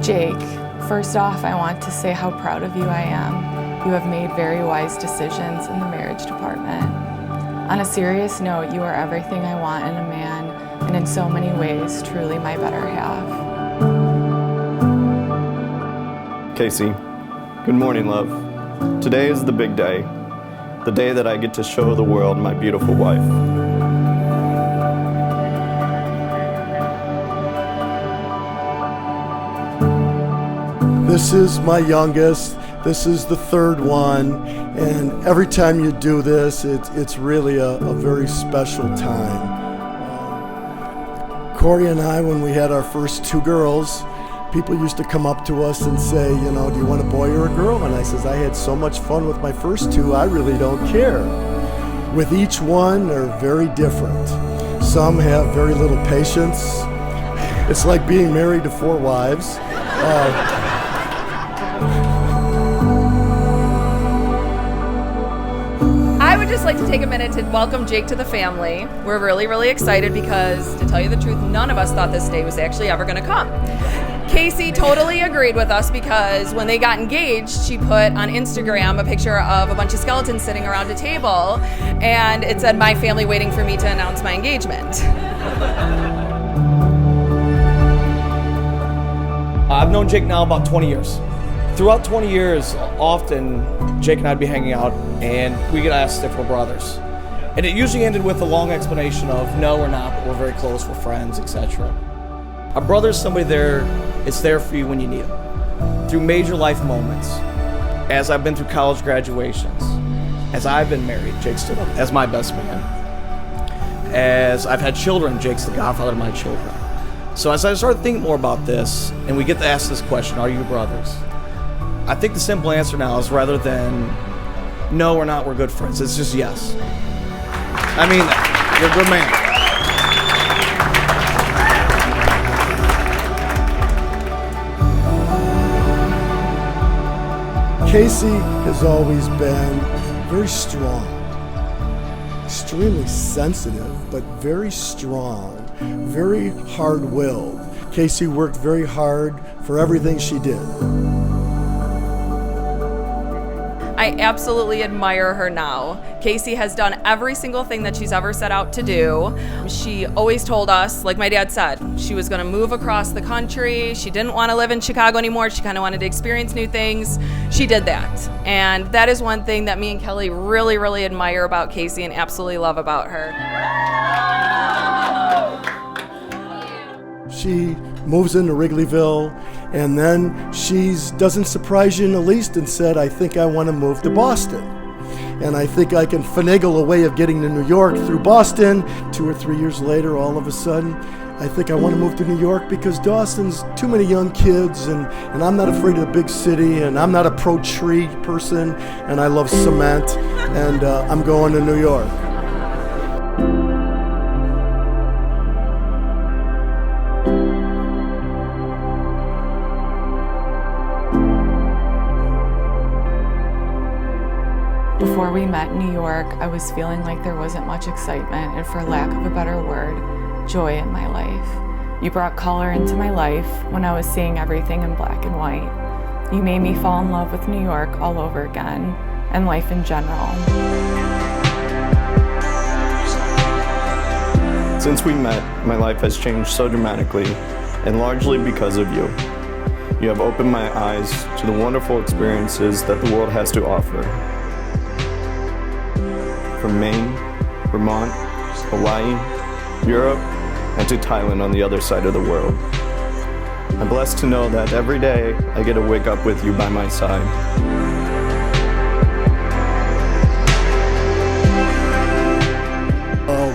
Jake, first off, I want to say how proud of you I am. You have made very wise decisions in the marriage department. On a serious note, you are everything I want in a man, and in so many ways, truly my better half. Kacy, good morning, love. Today is the big day, the day that I get to show the world my beautiful wife. This is my youngest. This is the third one, and every time you do this, it's really a very special time. Corey and I, when we had our first two girls, people used to come up to us and say, you know, do you want a boy or a girl? And I says, I had so much fun with my first two, I really don't care. With each one, they're very different. Some have very little patience. It's like being married to four wives. I would just like to take a minute to welcome Jake to the family. We're really excited because, to tell you the truth, none of us thought this day was actually ever going to come. Kacy totally agreed with us because when they got engaged, she put on Instagram a picture of a bunch of skeletons sitting around a table, and it said, "My family waiting for me to announce my engagement." I've known Jake now about 20 years. Throughout 20 years, often Jake and I'd be hanging out and we get asked if we're brothers. And it usually ended with a long explanation of no, we're not, but we're very close, we're friends, etc. A brother is somebody it's there for you when you need it. Through major life moments, as I've been through college graduations, as I've been married, Jake stood up as my best man. As I've had children, Jake's the godfather of my children. So as I started thinking more about this, and we get to ask this question, are you brothers? I think the simple answer now is rather than, no, we're not, we're good friends, it's just yes. I mean, you're a good man. Kacy has always been very strong, extremely sensitive, but very strong, very hard-willed. Kacy worked very hard for everything she did. I absolutely admire her now. Kacy has done every single thing that she's ever set out to do. She always told us, like my dad said, she was going to move across the country. She didn't want to live in Chicago anymore. She kind of wanted to experience new things. She did that. And that is one thing that me and Kelly really admire about Kacy and absolutely love about her. She moves into Wrigleyville, and then she doesn't surprise you in the least and said, I think I want to move to Boston. And I think I can finagle a way of getting to New York through Boston. 2 or 3 years later, all of a sudden, I think I want to move to New York because Dawson's too many young kids, and I'm not afraid of the big city, and I'm not a pro-tree person, and I love cement, and I'm going to New York. Before we met in New York, I was feeling like there wasn't much excitement and, for lack of a better word, joy in my life. You brought color into my life when I was seeing everything in black and white. You made me fall in love with New York all over again, and life in general. Since we met, my life has changed so dramatically, and largely because of you. You have opened my eyes to the wonderful experiences that the world has to offer. From Maine, Vermont, Hawaii, Europe, and to Thailand on the other side of the world. I'm blessed to know that every day I get to wake up with you by my side.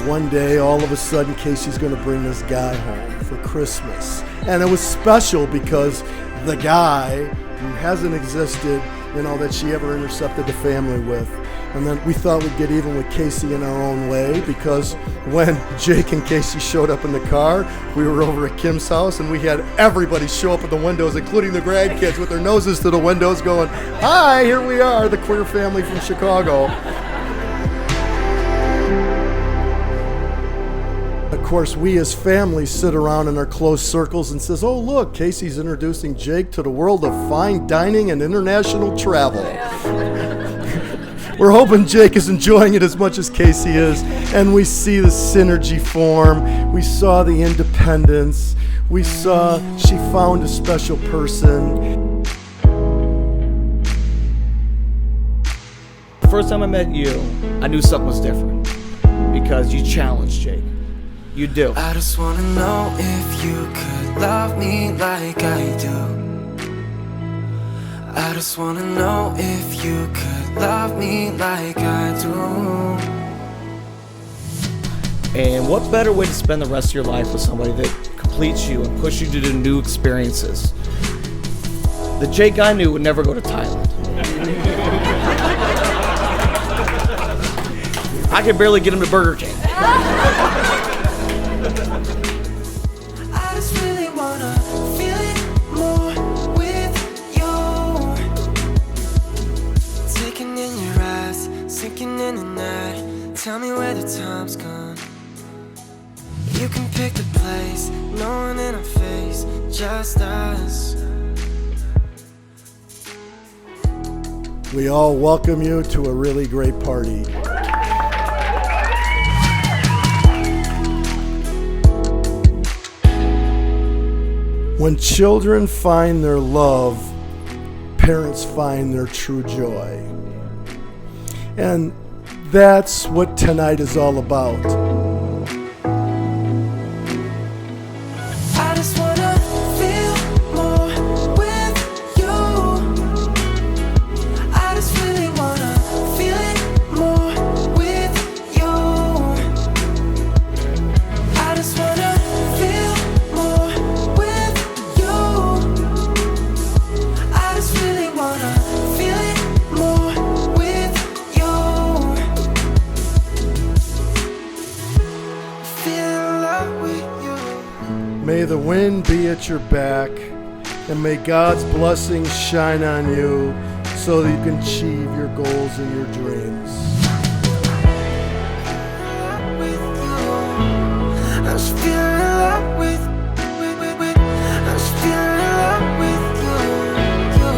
One day, all of a sudden, Kacy's going to bring this guy home for Christmas. And it was special because the guy who hasn't existed, you know, that she ever intercepted the family with. And then we thought we'd get even with Kacy in our own way, because when Jake and Kacy showed up in the car, we were over at Kim's house and we had everybody show up at the windows, including the grandkids with their noses to the windows going, "Hi, here we are, the queer family from Chicago." Of course, we as families sit around in our close circles and says, oh look, Kacy's introducing Jake to the world of fine dining and international travel. We're hoping Jake is enjoying it as much as Kacy is, and we see the synergy form. We saw the independence. We saw she found a special person. The first time I met you, I knew something was different because you challenged Jake. You do. I just wanna know if you could love me like I do. I just wanna know if you could love me like I do. And what better way to spend the rest of your life with somebody that completes you and pushes you to do new experiences? The Jake I knew would never go to Thailand. I could barely get him to Burger King. I just really wanna feel it more with you. Taking in your eyes, sinking in the night. Tell me where the time's gone. You can pick the place, no one in our face, just us. We all welcome you to a really great party. When children find their love, parents find their true joy. And that's what tonight is all about. I just wanna feel more with you. I just really wanna feel it more with you. I just wanna feel more with you. I just really wanna feel it more with you. Feel in love with you. May the wind be at your back, and may God's blessings shine on you so that you can achieve your goals and your dreams. With you, I just feel in love with. I just feel in love with you.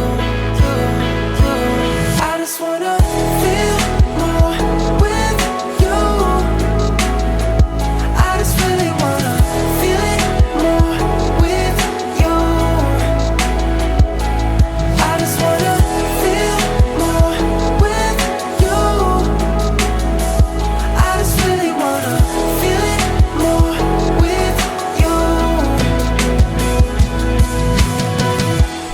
I just wanna feel more with you. I just really wanna feel it more with you. I just wanna feel more with you. I just really wanna feel it more with you.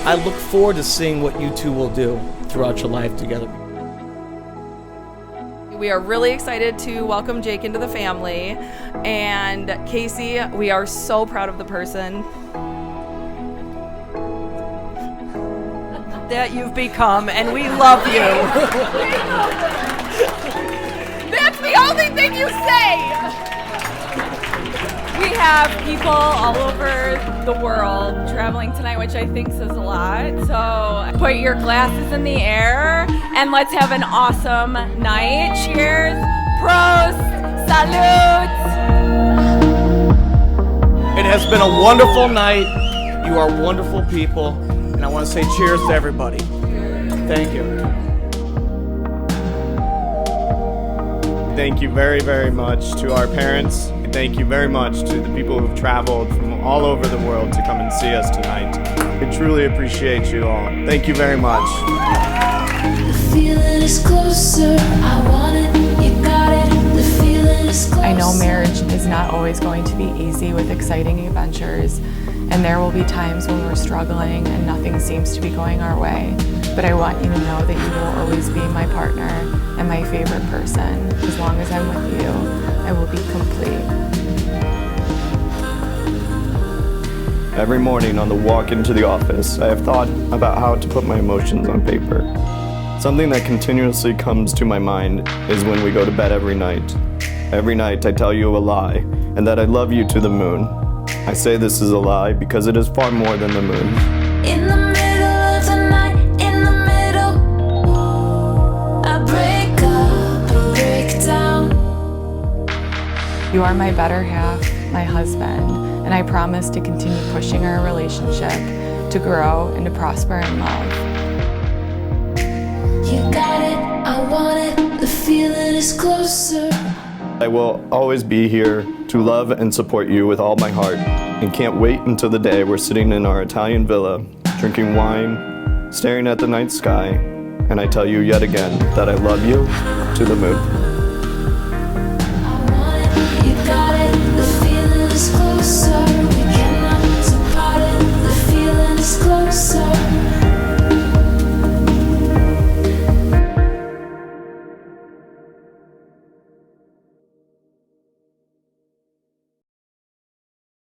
I look forward to seeing what you two will do throughout your life together. We are really excited to welcome Jake into the family. And Kacy, we are so proud of the person that you've become, and we love you. That's the only thing you say. We have people all over the world traveling tonight, which I think says a lot. So put your glasses in the air and let's have an awesome night. Cheers, prost, salute. It has been a wonderful night. You are wonderful people. And I want to say cheers to everybody. Thank you. Thank you very, very much to our parents. And thank you very much to the people who've traveled from all over the world to come and see us tonight. We truly appreciate you all. Thank you very much. The feeling is closer. I want it. You got it. The feeling is closer. I know marriage is not always going to be easy with exciting adventures, and there will be times when we're struggling and nothing seems to be going our way. But I want you to know that you will always be my partner and my favorite person. As long as I'm with you, I will be complete. Every morning on the walk into the office, I have thought about how to put my emotions on paper. Something that continuously comes to my mind is when we go to bed every night. Every night I tell you a lie, and that I love you to the moon. I say this is a lie because it is far more than the moon. In the middle of the night, in the middle, I break up, break down. You are my better half, my husband, and I promise to continue pushing our relationship to grow and to prosper in love. You got it, I want it, the feeling is closer. I will always be here to love and support you with all my heart, and can't wait until the day we're sitting in our Italian villa, drinking wine, staring at the night sky, and I tell you yet again that I love you to the moon. I want it, you got it, the feeling is closer.